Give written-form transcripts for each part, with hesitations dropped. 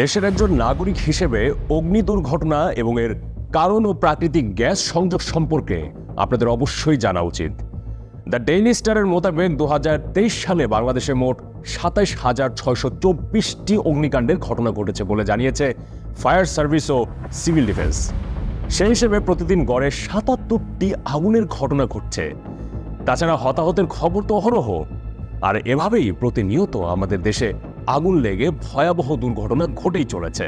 দেশের একজন নাগরিক হিসেবে অগ্নি দুর্ঘটনা এবং এর কারণ ও প্রাকৃতিক গ্যাস সংযোগ সম্পর্কে আপনাদের অবশ্যই জানা উচিত। দ্য ডেইলি স্টারের মোতাবেক 2023 সালে বাংলাদেশে মোট 27,624টি অগ্নিকাণ্ডের ঘটনা ঘটেছে বলে জানিয়েছে ফায়ার সার্ভিস ও সিভিল ডিফেন্স। সেই হিসেবে প্রতিদিন গড়ে 77টি আগুনের ঘটনা ঘটছে। তাছাড়া হতাহতের খবর তো অহরহ। আর এভাবেই প্রতিনিয়ত আমাদের দেশে আগুন লেগে ভয়াবহ দুর্ঘটনা ঘটেই চলেছে।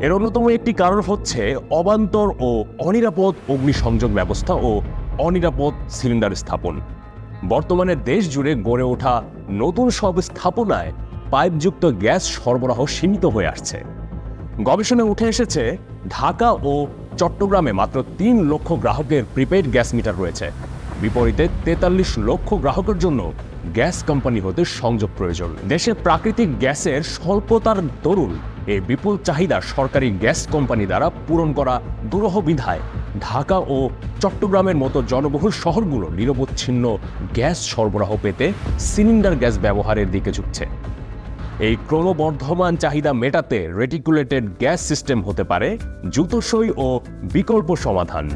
এর অন্যতম একটি কারণ হচ্ছে অবান্তর ও অনিরাপদ অগ্নিসংযোগ ব্যবস্থা ও অনিরাপদ সিলিন্ডার স্থাপন। বর্তমানে দেশ জুড়ে গড়ে ওঠা নতুন সব স্থাপনায় পাইপযুক্ত গ্যাস সরবরাহ সীমিত হয়ে আসছে। গবেষণায় উঠে এসেছে ঢাকা ও চট্টগ্রামে মাত্র 3 লক্ষ গ্রাহকের প্রিপেইড গ্যাস মিটার রয়েছে। বিপরীতে 43 লক্ষ গ্রাহকের জন্য গ্যাস কোম্পানি হতে সংযোগ প্রয়োজন। দেশে প্রাকৃতিক গ্যাসের স্বল্পতার দরুন এই বিপুল চাহিদা সরকারি গ্যাস কোম্পানি দ্বারা পূরণ করা দুরূহ বিধায় ঢাকা ও চট্টগ্রামের মতো জনবহুল শহরগুলো নিরবচ্ছিন্ন গ্যাস সরবরাহ পেতে সিলিন্ডার গ্যাস ব্যবহারের দিকে ঝুঁকছে। এই ক্রমবর্ধমান চাহিদা মেটাতে রেটিকুলেটেড গ্যাস সিস্টেম হতে পারে দ্রুতসই ও বিকল্প সমাধান।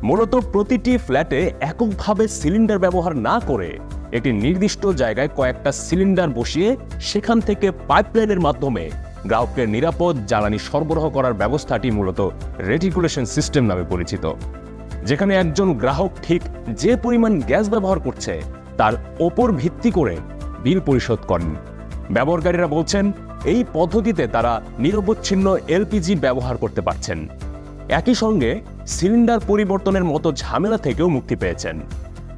মূলত প্রতিটি ফ্ল্যাটে এককভাবে সিলিন্ডার ব্যবহার না করে একটি নির্দিষ্ট জায়গায় কয়েকটা সিলিন্ডার বসিয়ে সেখান থেকে পাইপলাইনের মাধ্যমে গ্রাহককে নিরাপদ জ্বালানি সরবরাহ করার ব্যবস্থাটি মূলত রেটিকুলেশন সিস্টেম নামে পরিচিত, যেখানে একজন গ্রাহক ঠিক যে পরিমাণ গ্যাস ব্যবহার করছে তার ওপর ভিত্তি করে বিল পরিশোধ করেন। ব্যবহারকারীরা বলছেন এই পদ্ধতিতে তারা নিরবচ্ছিন্ন এলপিজি ব্যবহার করতে পারছেন। একই সঙ্গে সিলিন্ডার পরিবর্তনের মতো ঝামেলা থেকেও মুক্তি পেয়েছেন।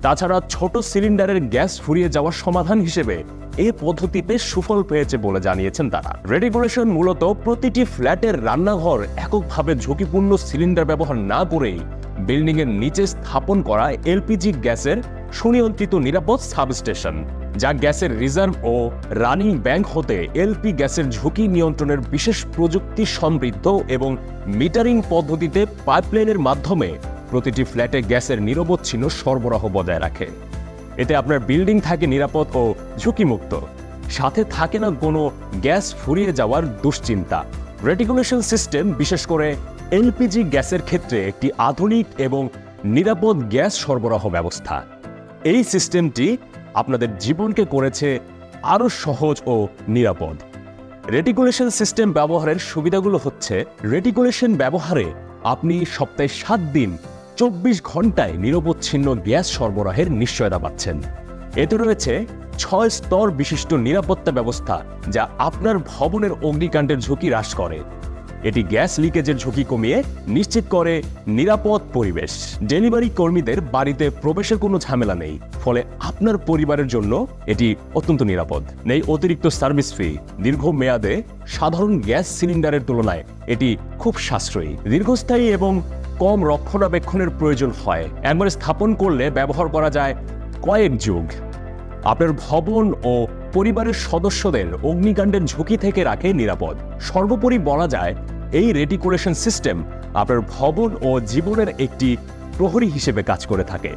তাছাড়া ছোট সিলিন্ডারের গ্যাস ফুরিয়ে যাওয়ার সমাধান হিসেবে এই পদ্ধতিতে সুফল পেয়েছে বলে জানিয়েছেন তারা। রেটিকুলেশন মূলত প্রতিটি ফ্ল্যাটের রান্নাঘর এককভাবে ঝুঁকিপূর্ণ সিলিন্ডার ব্যবহার না করেই বিল্ডিংয়ের নিচে স্থাপন করা এলপিজি গ্যাসের সুনিয়ন্ত্রিত নিরাপদ সাবস্টেশন, যা গ্যাসের রিজার্ভ ও রানিং ব্যাংক হতে এলপি গ্যাসের ঝুঁকি নিয়ন্ত্রণের বিশেষ প্রযুক্তি সমৃদ্ধ এবং মিটারিং পদ্ধতিতে পাইপলাইনের মাধ্যমে প্রতিটি ফ্ল্যাটে গ্যাসের নিরবচ্ছিন্ন সরবরাহ বজায় রাখে। এতে আপনার বিল্ডিং থাকে নিরাপদ ও ঝুঁকিমুক্ত, সাথে থাকে না কোনো গ্যাস ফুরিয়ে যাওয়ার দুশ্চিন্তা। রেটিকুলেশন সিস্টেম বিশেষ করে এলপিজি গ্যাসের ক্ষেত্রে একটি আধুনিক এবং নিরাপদ গ্যাস সরবরাহ ব্যবস্থা। এই সিস্টেমটি আপনাদের জীবনকে করেছে আরও সহজ ও নিরাপদ। রেটিকুলেশন সিস্টেম ব্যবহারের সুবিধাগুলো হচ্ছে, রেটিকুলেশন ব্যবহারে আপনি সপ্তাহে 7 দিন 24 ঘন্টায় নিরবচ্ছিন্ন গ্যাস সরবরাহের নিশ্চয়তা পাচ্ছেন। এতে রয়েছে 6 স্তর বিশিষ্ট নিরাপত্তা ব্যবস্থা, যা আপনার ভবনের অগ্নিকাণ্ডের ঝুঁকি হ্রাস করে। এটি গ্যাস লিকেজের ঝুঁকি কমিয়ে নিশ্চিত করে নিরাপদ পরিবেশ। ডেলিভারি কর্মীদের বাড়িতে প্রবেশের কোনো ঝামেলা নেই, ফলে আপনার পরিবারের জন্য এটি অত্যন্ত নিরাপদ। নেই অতিরিক্ত সার্ভিস ফি। দীর্ঘ মেয়াদে সাধারণ গ্যাস সিলিন্ডারের তুলনায় এটি খুব সাশ্রয়ী, দীর্ঘস্থায়ী এবং কম রক্ষণাবেক্ষণের প্রয়োজন হয়। একবার স্থাপন করলে ব্যবহার করা যায় কয়েক যুগ। আপনার ভবন ও পরিবারের সদস্যদের অগ্নিকাণ্ডের ঝুঁকি থেকে রাখে নিরাপদ। সর্বোপরি বলা যায় এই রেটিকুলেশন সিস্টেম আপনার ভবন ও জীবনের একটি প্রহরী হিসেবে কাজ করে থাকে।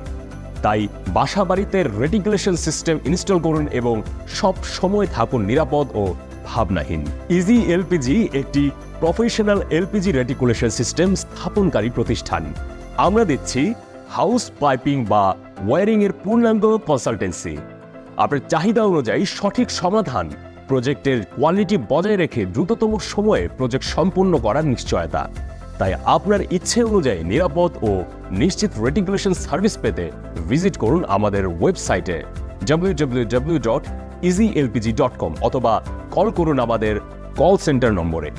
তাই বাসা বাড়িতে রেটিকুলেশন সিস্টেম ইনস্টল করুন এবং সব সময় থাকুন নিরাপদ ও ভাবনাহীন। ইজি এলপিজি একটি প্রফেশনাল এলপিজি রেটিকুলেশন সিস্টেম স্থাপনকারী প্রতিষ্ঠান। আমরা দিচ্ছি হাউস পাইপিং বা ওয়্যারিং এর পূর্ণাঙ্গ কনসালটেন্সি। আপনার চাহিদা অনুযায়ী সঠিক সমাধান, প্রজেক্টের কোয়ালিটি বজায় রেখে দ্রুততম সময়ে প্রজেক্ট সম্পূর্ণ করার নিশ্চয়তা। তাই আপনার ইচ্ছে অনুযায়ী নিরাপদ ও নিশ্চিত রেটিকুলেশন সার্ভিস পেতে ভিজিট করুন আমাদের ওয়েবসাইটে www.easylpg.com অথবা কল করুন আমাদের কল সেন্টার নম্বরে।